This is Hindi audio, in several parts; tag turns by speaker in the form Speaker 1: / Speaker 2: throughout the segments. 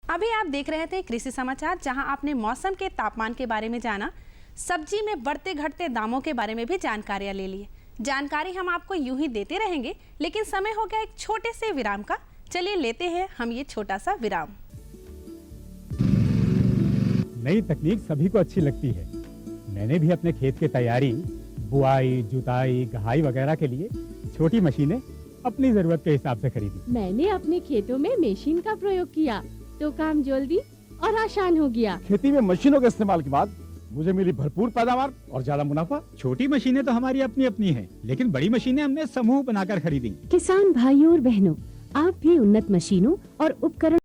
Speaker 1: अभी आप देख रहे थे कृषि समाचार, जहां आपने मौसम के तापमान के बारे में जाना, सब्जी में बढ़ते घटते दामों के बारे में भी जानकारियां ले ली। जानकारी हम आपको यूं ही देते रहेंगे, लेकिन समय हो गया एक छोटे से विराम का। चलिए लेते हैं हम ये छोटा सा विराम।
Speaker 2: नई तकनीक सभी को अच्छी लगती है। मैंने भी अपने खेत की तैयारी, बुआई, जुताई, गहाई वगैरह के लिए छोटी मशीनें अपनी जरूरत के हिसाब से खरीदी।
Speaker 3: मैंने अपने खेतों में मशीन का प्रयोग किया तो काम जल्दी और आसान हो गया।
Speaker 4: खेती में मशीनों के इस्तेमाल के बाद मुझे मिली भरपूर पैदावार और ज्यादा मुनाफा।
Speaker 2: छोटी मशीनें तो हमारी अपनी अपनी हैं, लेकिन बड़ी मशीनें हमने समूह बनाकर खरीदी।
Speaker 3: किसान भाइयों और बहनों, आप भी उन्नत मशीनों और उपकरण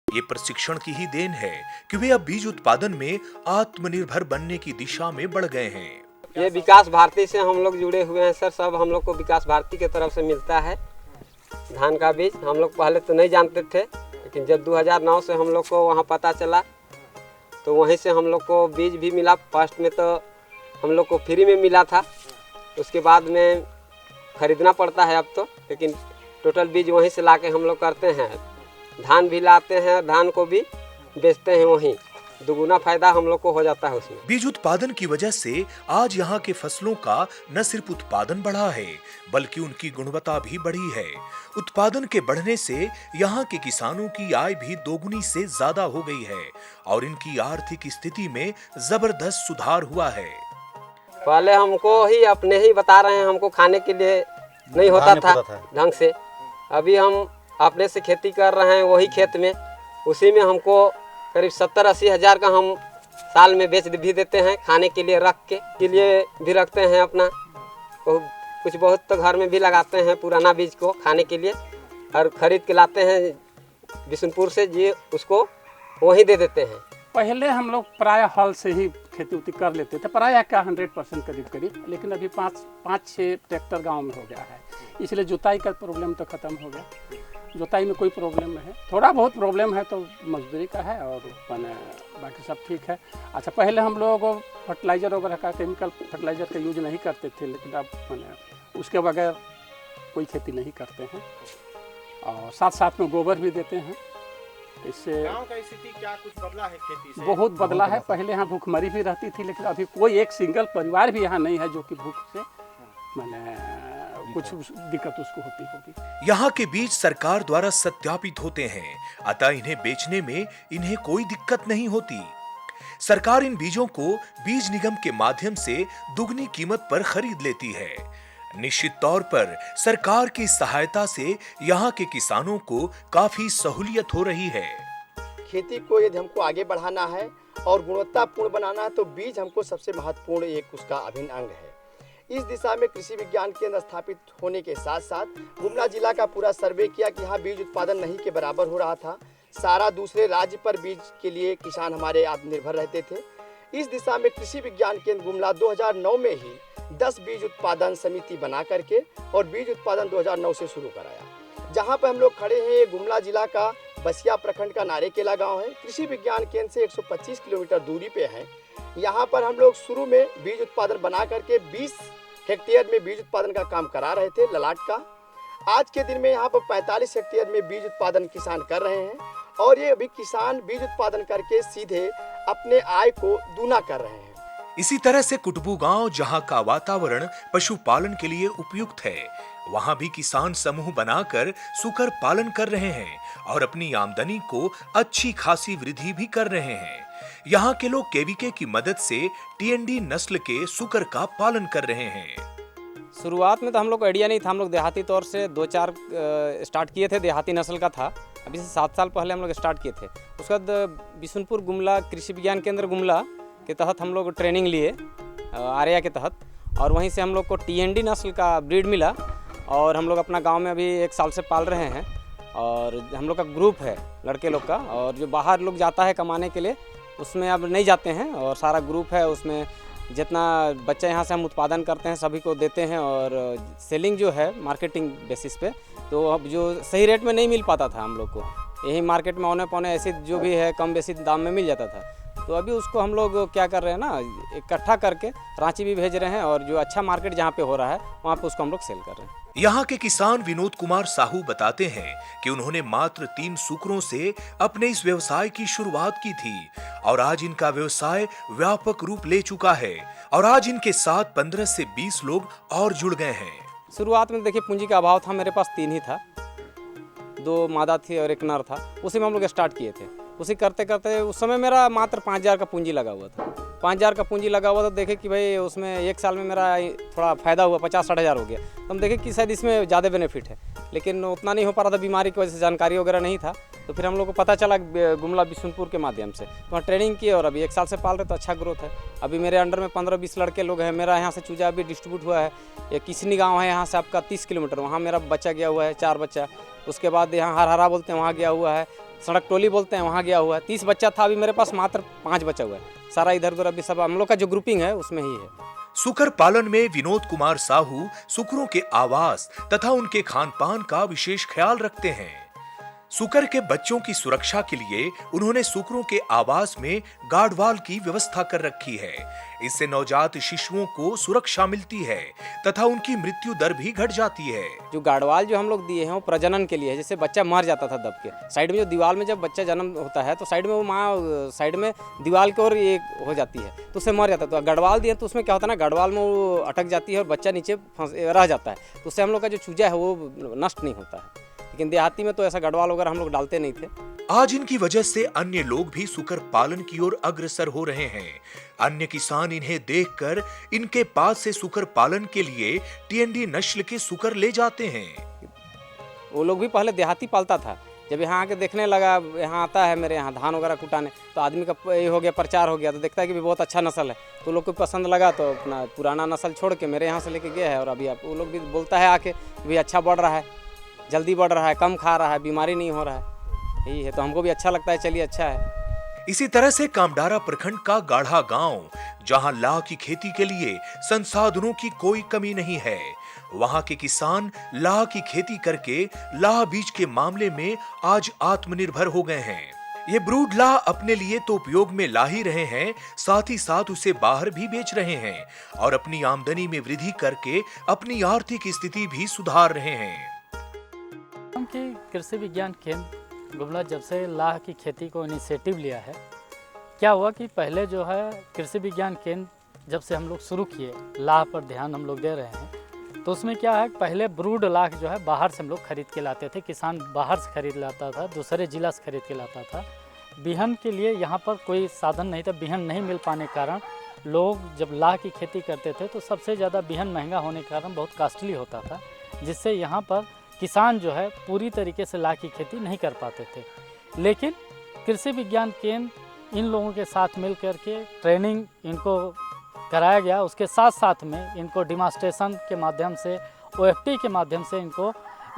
Speaker 5: ये प्रशिक्षण की ही देन है कि वे अब बीज उत्पादन में आत्मनिर्भर बनने की दिशा में बढ़ गए हैं।
Speaker 6: ये विकास भारती से हम लोग जुड़े हुए हैं सर। सब हम लोग को विकास भारती की तरफ से मिलता है धान का बीज। हम लोग पहले तो नहीं जानते थे, लेकिन जब 2009 से हम लोग को वहाँ पता चला तो वहीं से हम लोग को बीज भी मिला। फर्स्ट में तो हम लोग को फ्री में मिला था, उसके बाद में खरीदना पड़ता है अब तो, लेकिन टोटल बीज वहीं से ला के हम लोग करते हैं। धान भी लाते हैं, धान को भी बेचते हैं वहीं। दुगुना फायदा हम लोग को हो जाता है उसमें।
Speaker 5: बीज उत्पादन की वजह से आज यहाँ के फसलों का न सिर्फ उत्पादन बढ़ा है बल्कि उनकी गुणवत्ता भी बढ़ी है। उत्पादन के बढ़ने से यहाँ के किसानों की आय भी दोगुनी से ज्यादा हो गई है और इनकी आर्थिक स्थिति में जबरदस्त सुधार हुआ है।
Speaker 6: पहले हमको ही अपने ही बता रहे हैं, हमको खाने के लिए नहीं होता था ढंग से। अभी हम अपने से खेती कर रहे हैं वही खेत में, उसी में हमको करीब 70-80 हज़ार का हम साल में बेच भी देते हैं। खाने के लिए रख के लिए भी रखते हैं अपना, कुछ बहुत तो घर में भी लगाते हैं पुराना बीज को खाने के लिए, और ख़रीद के लाते हैं बिशुनपुर से जी, उसको वहीं दे देते हैं।
Speaker 7: पहले हम लोग प्राय हल से ही खेती उती कर लेते थे, प्राय क्या 100% करीब, लेकिन अभी 5-6 ट्रैक्टर गांव में हो गया है, इसलिए जुताई का प्रॉब्लम तो ख़त्म हो गया। जुताई में कोई प्रॉब्लम नहीं है, थोड़ा बहुत प्रॉब्लम है तो मजदूरी का है, और मैंने बाकी सब ठीक है। अच्छा, पहले हम लोग फर्टिलाइज़र वगैरह का, केमिकल फर्टिलाइज़र का यूज नहीं करते थे, लेकिन अब मैंने उसके बगैर कोई खेती नहीं करते हैं, और साथ साथ में गोबर भी देते हैं। इससे
Speaker 8: गांव का स्थिति क्या कुछ बदला है खेती से?
Speaker 7: बहुत बदला है। पहले यहाँ भूखमरी भी रहती थी, लेकिन अभी कोई एक सिंगल परिवार भी यहाँ नहीं है जो कि भूख से मैंने कुछ दिक्कत उसको होती होगी।
Speaker 5: यहाँ के बीज सरकार द्वारा सत्यापित होते हैं, अतः इन्हें बेचने में इन्हें कोई दिक्कत नहीं होती। सरकार इन बीजों को बीज निगम के माध्यम से दुगनी कीमत पर खरीद लेती है। निश्चित तौर पर सरकार की सहायता से यहाँ के किसानों को काफी सहूलियत हो रही है।
Speaker 8: खेती को यदि हमको आगे बढ़ाना है और गुणवत्तापूर्ण बनाना है तो बीज हमको सबसे महत्वपूर्ण एक उसका अभिन्न अंग है। इस दिशा में कृषि विज्ञान केंद्र स्थापित होने के साथ साथ गुमला जिला का पूरा सर्वे किया कि यहाँ बीज उत्पादन नहीं के बराबर हो रहा था। सारा दूसरे राज्य पर बीज के लिए किसान हमारे आत्मनिर्भर रहते थे। इस दिशा में कृषि विज्ञान केंद्र गुमला 2009 में ही 10 बीज उत्पादन समिति बना करके और बीज उत्पादन 2009 से शुरू कराया। जहाँ पर हम लोग खड़े हैं, ये गुमला जिला का बसिया प्रखंड का नारेकेला गांव है। कृषि विज्ञान केंद्र से 125 किलोमीटर दूरी पे है। यहाँ पर हम लोग शुरू में बीज उत्पादन बना करके 20 हेक्टेयर में बीज उत्पादन का काम करा रहे थे ललाट का। आज के दिन में यहाँ पर 45 हेक्टेयर में बीज उत्पादन किसान कर रहे हैं, और ये अभी किसान बीज उत्पादन करके सीधे अपने आय को दूना कर रहे हैं।
Speaker 5: इसी तरह से कुटबू गांव, जहां का वातावरण पशुपालन के लिए उपयुक्त है, वहां भी किसान समूह बनाकर सुकर पालन कर रहे हैं और अपनी आमदनी को अच्छी खासी वृद्धि भी कर रहे हैं। यहाँ के लोग केवीके की मदद से टीएनडी नस्ल के सुकर का पालन कर रहे हैं।
Speaker 9: शुरुआत में तो हम लोग को आइडिया नहीं था, हम लोग देहाती तौर से 2-4 स्टार्ट किए थे, देहाती नस्ल का था। अभी से 7 साल पहले हम लोग स्टार्ट किए थे। उसके बाद बिशुनपुर गुमला कृषि विज्ञान केंद्र गुमला के तहत हम लोग ट्रेनिंग लिए आर्या के तहत, और वहीं से हम लोग को टीएनडी नस्ल का ब्रीड मिला, और हम लोग अपना गांव में अभी 1 साल से पाल रहे हैं। और हम लोग का ग्रुप है लड़के लोग का, और जो बाहर लोग जाता है कमाने के लिए उसमें अब नहीं जाते हैं, और सारा ग्रुप है उसमें जितना बच्चा यहाँ से हम उत्पादन करते हैं सभी को देते हैं, और सेलिंग जो है मार्केटिंग बेसिस पे, तो अब जो सही रेट में नहीं मिल पाता था हम लोग को, यही मार्केट में औने पौने ऐसे जो भी है कम बेसी दाम में मिल जाता था। तो अभी उसको हम लोग क्या कर रहे हैं ना, इकट्ठा करके रांची भी भेज रहे हैं, और जो अच्छा मार्केट जहाँ पे हो रहा है वहाँ पे उसको हम लोग सेल कर रहे हैं।
Speaker 5: यहाँ के किसान विनोद कुमार साहू बताते हैं कि उन्होंने मात्र 3 सुकरों से अपने इस व्यवसाय की शुरुआत की थी, और आज इनका व्यवसाय व्यापक रूप ले चुका है, और आज इनके साथ 15 से 20 लोग और जुड़ गए हैं।
Speaker 9: शुरुआत में देखिए पूंजी का अभाव था, मेरे पास 3 ही था, 2 मादा थी और 1 नर था, उसी में हम लोग स्टार्ट किए थे। उसी करते करते उस समय मेरा मात्र 5000 का पूंजी लगा हुआ था। 5000 का पूंजी लगा हुआ, तो देखे कि भाई उसमें 1 साल में मेरा थोड़ा फ़ायदा हुआ, 50-60 हज़ार हो गया। तो हम देखे कि शायद इसमें ज़्यादा बेनिफिट है, लेकिन उतना नहीं हो पा रहा था, बीमारी की वजह से जानकारी वगैरह नहीं था। तो फिर हम लोग को पता चला गुमला बिशुनपुर के माध्यम से, तो वहाँ ट्रेनिंग किए, और अभी 1 साल से पाल रहे, तो अच्छा ग्रोथ है। अभी मेरे अंडर में 15-20 लड़के लोग हैं। मेरा यहाँ से चूजा भी डिस्ट्रीब्यूट हुआ है। ये किसनी गाँव है यहाँ से आपका 30 किलोमीटर, वहाँ मेरा बच्चा गया हुआ है, 4 बच्चा। उसके बाद यहाँ हरहरा बोलते हैं वहाँ गया हुआ है, सड़क टोली बोलते हैं वहाँ गया हुआ है। 30 बच्चा था, अभी मेरे पास मात्र 5 बचा हुआ है। सारा इधर उधर अभी सब हम लोग का जो ग्रुपिंग है उसमें ही है।
Speaker 5: सुकर पालन में विनोद कुमार साहू सुकरों के आवास तथा उनके खान पान का विशेष ख्याल रखते हैं। सुकर के बच्चों की सुरक्षा के लिए उन्होंने सुकरों के आवास में गार्डवाल की व्यवस्था कर रखी है। इससे नवजात शिशुओं को सुरक्षा मिलती है तथा उनकी मृत्यु दर भी घट जाती है।
Speaker 9: जो गार्डवाल जो हम लोग दिए हैं वो प्रजनन के लिए है, जैसे बच्चा मर जाता था दब के साइड में, जो दीवार में जब बच्चा जन्म होता है तो साइड में वो माँ साइड में दीवार की ओर एक हो जाती है तो उससे मर जाता है। तो गढ़वाल दिए तो उसमें क्या होता है ना, गढ़वाल में वो अटक जाती है और बच्चा नीचे रह जाता है, तो उससे हम लोग का जो चूजा है वो नष्ट नहीं होता है। लेकिन देहाती में तो ऐसा गढ़वाल वगैरह हम लोग डालते नहीं थे।
Speaker 5: आज इनकी वजह से अन्य लोग भी सुकर पालन की ओर अग्रसर हो रहे हैं। अन्य किसान इन्हें देखकर इनके पास से सुकर पालन के लिए टीएनडी नस्ल के सुकर ले जाते हैं।
Speaker 9: वो लोग भी पहले देहाती पालता था, जब यहाँ आके देखने लगा, यहाँ आता है मेरे यहाँ धान वगैरह कुटाने, तो आदमी का ये हो गया, प्रचार हो गया, तो देखता है कि भी बहुत अच्छा नस्ल है, तो लोग को पसंद लगा तो अपना पुराना नस्ल छोड़ के मेरे यहाँ से लेके गया है। और अभी आप वो लोग भी बोलता है आके भी अच्छा बढ़ रहा है, जल्दी बढ़ रहा है, कम खा रहा है, बीमारी नहीं हो रहा है, यही है, तो हमको भी अच्छा लगता है, चलिए अच्छा है।
Speaker 5: इसी तरह से कामडारा प्रखंड का गाढ़ा गांव, जहां लाह की खेती के लिए संसाधनों की कोई कमी नहीं है, वहां के किसान लाह की खेती करके लाह बीज के मामले में आज आत्मनिर्भर हो गए हैं। ये ब्रूड लाह अपने लिए तो उपयोग में ला ही रहे हैं, साथ ही साथ उसे बाहर भी बेच रहे हैं और अपनी आमदनी में वृद्धि करके अपनी आर्थिक स्थिति भी सुधार रहे हैं।
Speaker 10: कि कृषि विज्ञान केंद्र गुमला जब से लाह की खेती को इनिशिएटिव लिया है, क्या हुआ कि पहले जो है कृषि विज्ञान केंद्र जब से हम लोग शुरू किए, लाह पर ध्यान हम लोग दे रहे हैं, तो उसमें क्या है, पहले ब्रूड लाह जो है बाहर से हम लोग खरीद के लाते थे, किसान बाहर से खरीद लाता था, दूसरे जिला से खरीद के लाता था। बिहन के लिए यहाँ पर कोई साधन नहीं था, बिहन नहीं मिल पाने के कारण लोग जब लाह की खेती करते थे तो सबसे ज़्यादा बिहन महंगा होने के कारण बहुत कॉस्टली होता था, जिससे यहाँ पर किसान जो है पूरी तरीके से लाह की खेती नहीं कर पाते थे। लेकिन कृषि विज्ञान केंद्र इन लोगों के साथ मिल कर के ट्रेनिंग इनको कराया गया, उसके साथ साथ में इनको डिमॉन्स्ट्रेशन के माध्यम से, OFT के माध्यम से इनको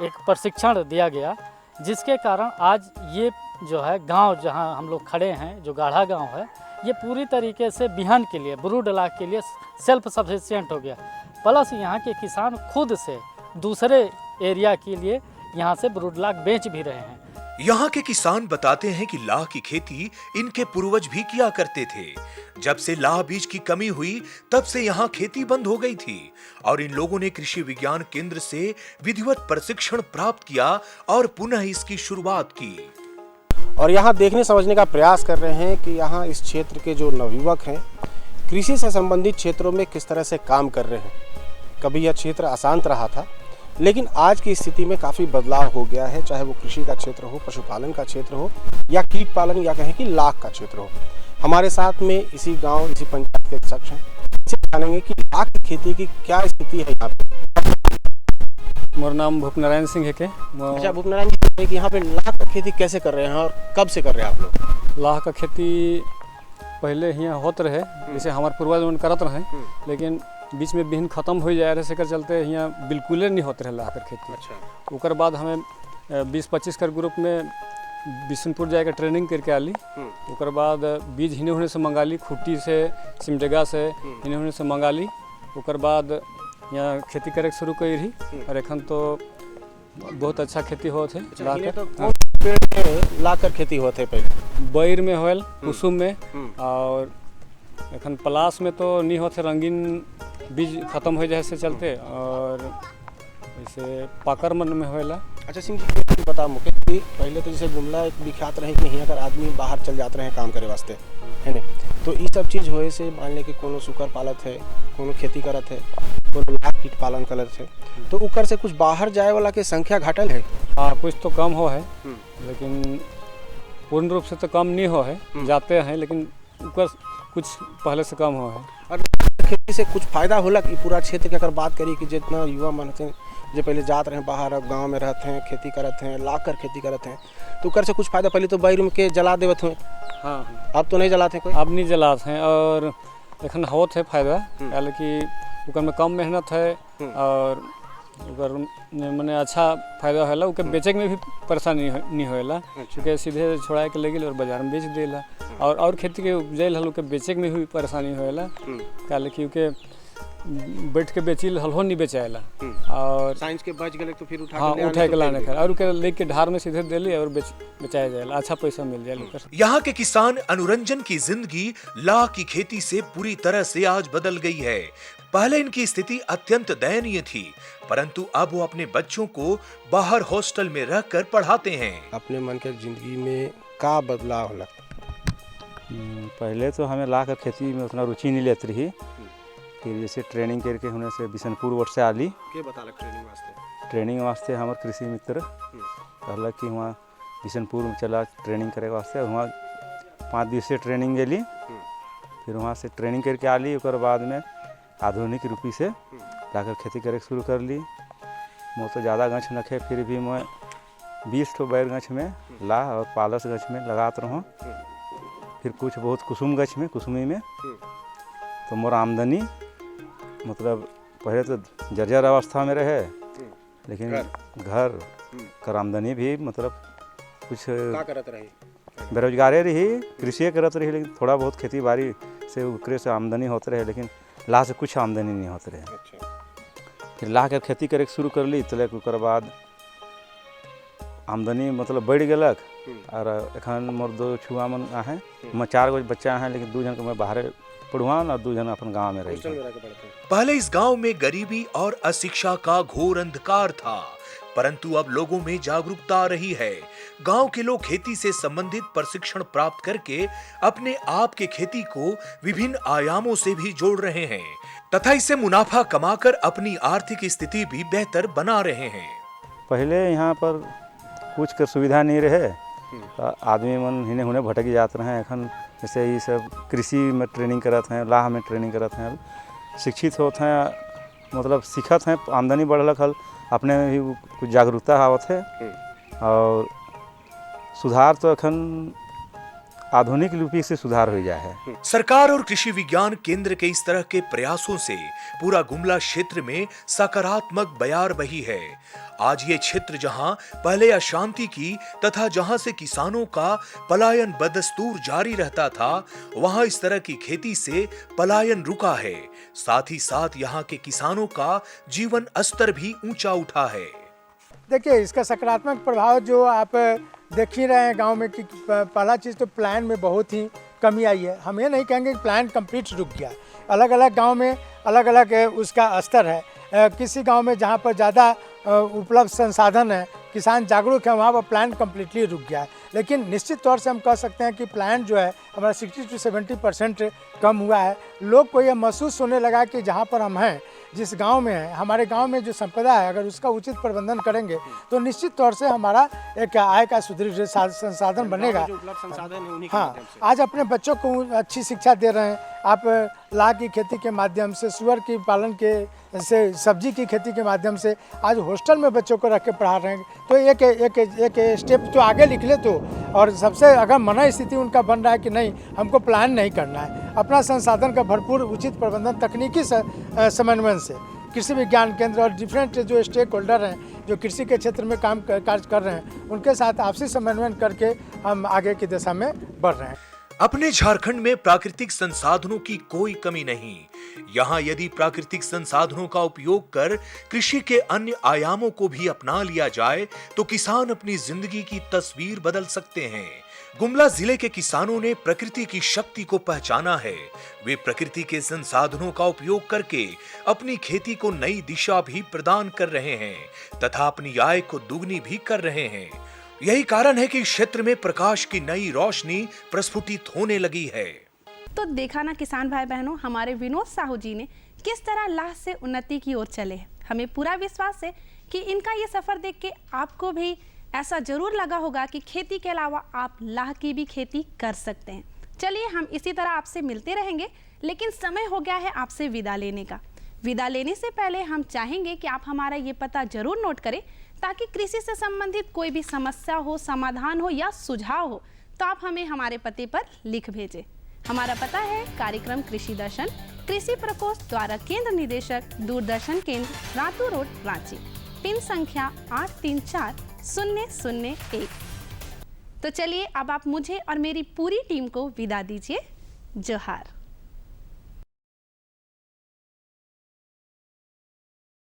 Speaker 10: एक प्रशिक्षण दिया गया, जिसके कारण आज ये जो है गांव जहां हम लोग खड़े हैं, जो गाढ़ा गांव है, ये पूरी तरीके से बिहन के लिए, ब्रूड लाह के लिए सेल्फ सफिशिएंट हो गया। प्लस यहाँ के किसान खुद से दूसरे एरिया के लिए यहाँ से ब्रूड लाह बेच भी रहे हैं।
Speaker 5: यहाँ के किसान बताते हैं कि लाह की खेती इनके पूर्वज भी किया करते थे। जब से लाह बीज की कमी हुई तब से यहाँ खेती बंद हो गई थी और इन लोगों ने कृषि विज्ञान केंद्र से विधिवत प्रशिक्षण प्राप्त किया और पुनः इसकी शुरुआत की।
Speaker 11: और यहाँ देखने समझने का प्रयास कर रहे हैं कि यहाँ इस क्षेत्र के जो नवयुवक हैं कृषि से संबंधित क्षेत्रों में किस तरह से काम कर रहे हैं। कभी यह क्षेत्र अशांत रहा था, लेकिन आज की स्थिति में काफ़ी बदलाव हो गया है, चाहे वो कृषि का क्षेत्र हो, पशुपालन का क्षेत्र हो या कीट पालन या कहें कि लाख का क्षेत्र हो। हमारे साथ में इसी गांव, इसी पंचायत के शख्स हैं, इसे जानेंगे कि लाख की खेती की क्या स्थिति है यहाँ पे।
Speaker 12: मेरा नाम भूपनारायण सिंह है के।
Speaker 11: अच्छा भूपनारायण जी, कि यहाँ पे लाख का खेती कैसे कर रहे हैं और कब से कर रहे हैं आप लोग?
Speaker 12: लाह का खेती पहले यहाँ होते रहे, जैसे हमारे पूर्वज करत रहे, लेकिन बीच में बिहन खत्म हो जाए रहे, से चलते यहाँ बिल्कुल नहीं होते रहे लाह कर खेती।
Speaker 11: अच्छा।
Speaker 12: उसके बाद हमें 20-25 कर ग्रुप में बिशनपुर जाकर ट्रेनिंग करके आली। उसके बाद बीज हिने होने से मंगा ली, खुट्टी से, सिमडेगा से हिने होने से मंगा ली। उसके बाद यहाँ खेती करे शुरू कर रही और एखन तो बहुत अच्छा खेती होते
Speaker 11: ला कर खेती होते पहले
Speaker 12: बैर में होल, कुसुम में, और एखन पलास में तो नहीं होते, रंगीन बीज खत्म हो जाए से चलते, और जैसे पाकर मन में होला।
Speaker 11: अच्छा सिंह जी, बता मुझे कि पहले तो जैसे गुमला एक विख्यात रहे कि यहाँ कर आदमी बाहर चल जाते रहे काम करे वास्ते, है ना, तो ये सब चीज़ होए से मान ले कि कोनो सुकर पालत है, कोनो खेती करत है, कोनो लाख कीट पालन करत है, तो उकर से कुछ बाहर जाए वाला के संख्या घटल है।
Speaker 12: हाँ, कुछ तो कम हो है, लेकिन पूर्ण रूप से तो कम नहीं हो है, जाते हैं, लेकिन उकर कुछ पहले से कम हो है।
Speaker 11: और खेती से कुछ फायदा होला कि पूरा क्षेत्र की अगर बात करी कि जितना युवा मन हैं जो पहले जाते रहे बाहर, अब गांव में रहते हैं, खेती करते हैं, ला कर खेती करते हैं, तो कर से कुछ फायदा। पहले तो बैर में के जला देवत हुए,
Speaker 12: हाँ,
Speaker 11: अब तो नहीं जलाते कोई,
Speaker 12: अब नहीं जलाते हैं, और एखन होत है फायदा, हालांकि उकर में कम मेहनत है और उकर मने अच्छा फायदा होला। उके बेचे में भी परेशानी नहीं होला, क्योंकि सीधे छोड़ा के ले गेल और बाजार में बेच देला, और खेती के उपजाइल हल के बेचे में भी परेशानी होला, काहे क्योंकि बैठ के बेची हल्हो नहीं बेचाएला और
Speaker 11: साइंस के बच गए तो फिर उठा
Speaker 12: हाँ उठा के लाने का और के लेके ढार में सीधे देली और बेचाया जाएगा, अच्छा पैसा मिल जाएगा।
Speaker 5: यहाँ के किसान अनुरंजन की जिंदगी लाह की खेती से पूरी तरह से आज बदल गई है। पहले इनकी स्थिति अत्यंत दयनीय थी, परंतु अब वो अपने बच्चों को बाहर हॉस्टल में रहकर पढ़ाते हैं।
Speaker 11: अपने मन के जिंदगी में का बदलाव होला?
Speaker 13: पहले तो हमें लाह कर खेती में उतना रुचि नहीं लेती रही, फिर जैसे ट्रेनिंग करके होने से बिशनपुर वर्ष से आली
Speaker 11: के बतालक ट्रेनिंग वास्ते?
Speaker 13: ट्रेनिंग वास्ते हमारे कृषि मित्र कहलक कि वहाँ बिशनपुर में चला ट्रेनिंग करे वास्ते। वहाँ 5 दिवसीय ट्रेनिंग गेली, फिर वहाँ से ट्रेनिंग करके आली। उसके बाद में आधुनिक रूपी से लाकर खेती करे शुरू कर ली। मैं तो ज़्यादा गछ नखे, फिर भी मैं 20 ठो बैर गछ में लाह और पालस गछ में लगात रहूँ। फिर कुछ बहुत कुसुम गछ में कुसुमी में तो मोर आमदनी मतलब पहले तो जर्जर अवस्था में रहे, लेकिन घर कर आमदनी भी मतलब कुछ बेरोजगारे रही, कृषि करत रही, लेकिन थोड़ा बहुत खेती बाड़ी से उकरे से आमदनी होते रहे, लेकिन लाह से कुछ आमदनी नहीं होते रहे। फिर लाह के खेती करे शुरू कर ली, तो ओकर बाद आमदनी मतलब बढ़ गलक। और एखन मोर 2 छुआ मन है, मैं 4 गो बच्चा हैं, लेकिन 2 जन को मैं बाहर पढ़ुआन और 2 जन अपन गाँव में रही।
Speaker 5: पहले इस गांव में गरीबी और अशिक्षा का घोर अंधकार था, परंतु अब लोगों में जागरूकता आ रही है। गांव के लोग खेती से संबंधित प्रशिक्षण प्राप्त करके अपने आप के खेती को विभिन्न आयामों से भी जोड़ रहे हैं तथा इससे मुनाफा कमाकर अपनी आर्थिक स्थिति भी बेहतर बना रहे हैं।
Speaker 13: पहले यहाँ पर कुछ कर सुविधा नहीं रहे, आदमी मन हिने हुने भटक जाते रहे। एखन जैसे ये सब कृषि में ट्रेनिंग करते हैं, लाह में ट्रेनिंग करते हैं, शिक्षित होते हैं, मतलब सीखत हैं, आमदनी बढ़लक हल, अपने भी कुछ जागरूकता आवत है। और सुधार तो अखन आधुनिक रूपी से सुधार हो जाए है।
Speaker 5: सरकार और कृषि विज्ञान केंद्र के इस तरह के प्रयासों से पूरा गुमला क्षेत्र में सकारात्मक बयार बही है। आज ये क्षेत्र जहां पहले अशांति की तथा जहां से किसानों का पलायन बदस्तूर जारी रहता था, वहां इस तरह की खेती से पलायन रुका है। साथ ही साथ यहाँ के किसानों का जीवन स्तर भी ऊंचा उठा है।
Speaker 14: देखिए, इसका सकारात्मक प्रभाव जो आप देख ही रहे हैं गांव में कि पहला चीज़ तो प्लान में बहुत ही कमी आई है। हम ये नहीं कहेंगे कि प्लान कंप्लीट रुक गया। अलग अलग गांव में अलग अलग उसका स्तर है। किसी गांव में जहां पर ज़्यादा उपलब्ध संसाधन है, किसान जागरूक है, वहाँ पर प्लान कम्प्लीटली रुक गया है। लेकिन निश्चित तौर से हम कह सकते हैं कि प्लान जो है हमारा 60 से 70% कम हुआ है। लोग को यह महसूस होने लगा कि जहाँ पर हम हैं, जिस गांव में है, हमारे गांव में जो संपदा है, अगर उसका उचित प्रबंधन करेंगे तो निश्चित तौर से हमारा एक आय का सुदृढ़ संसाधन बनेगा। हाँ, आज अपने बच्चों को अच्छी शिक्षा दे रहे हैं। आप लाह की खेती के माध्यम से, सुअर की पालन के से, सब्जी की खेती के माध्यम से आज हॉस्टल में बच्चों को रख के पढ़ा रहे हैं। तो एक स्टेप तो आगे निकले तो, और सबसे अगर मना स्थिति उनका बन रहा है कि नहीं, हमको प्लान नहीं करना है, अपना संसाधन का भरपूर उचित प्रबंधन तकनीकी समन्वय से कृषि विज्ञान केंद्र और डिफरेंट जो स्टेक होल्डर हैं जो कृषि के क्षेत्र में कार्य कर रहे हैं, उनके साथ आपसी समन्वय करके हम आगे की दिशा में बढ़ रहे हैं।
Speaker 5: अपने झारखंड में प्राकृतिक संसाधनों की कोई कमी नहीं। यहाँ यदि प्राकृतिक संसाधनों का उपयोग कर कृषि के अन्य आयामों को भी अपना लिया जाए तो किसान अपनी जिंदगी की तस्वीर बदल सकते हैं। गुमला जिले के किसानों ने प्रकृति की शक्ति को पहचाना है। वे प्रकृति के संसाधनों का उपयोग करके अपनी खेती को नई दिशा भी प्रदान कर रहे हैं तथा अपनी आय को दुगनी भी कर रहे हैं। यही कारण है कि क्षेत्र में प्रकाश की नई रोशनी प्रस्फुटित होने लगी है।
Speaker 1: तो देखा ना किसान भाई बहनों, हमारे विनोद साहू जी ने किस तरह लाह से उन्नति की ओर चले हैं। हमें पूरा विश्वास है कि इनका ये सफर देख के आपको भी ऐसा जरूर लगा होगा कि खेती के अलावा आप लाह की भी खेती कर सकते हैं। चलिए, हम इसी तरह आपसे मिलते रहेंगे, लेकिन समय हो गया है आपसे विदा लेने का। विदा लेने से पहले हम चाहेंगे कि आप हमारा ये पता जरूर नोट करें, ताकि कृषि से संबंधित कोई भी समस्या हो, समाधान हो या सुझाव हो तो आप हमें हमारे पते पर लिख भेजें। हमारा पता है कार्यक्रम कृषि दर्शन, कृषि प्रकोष्ठ द्वारा केंद्र निदेशक, दूरदर्शन केंद्र, रातू रोड, रांची, पिन संख्या 834001। तो चलिए, अब आप मुझे और मेरी पूरी टीम को विदा दीजिए। जोहार।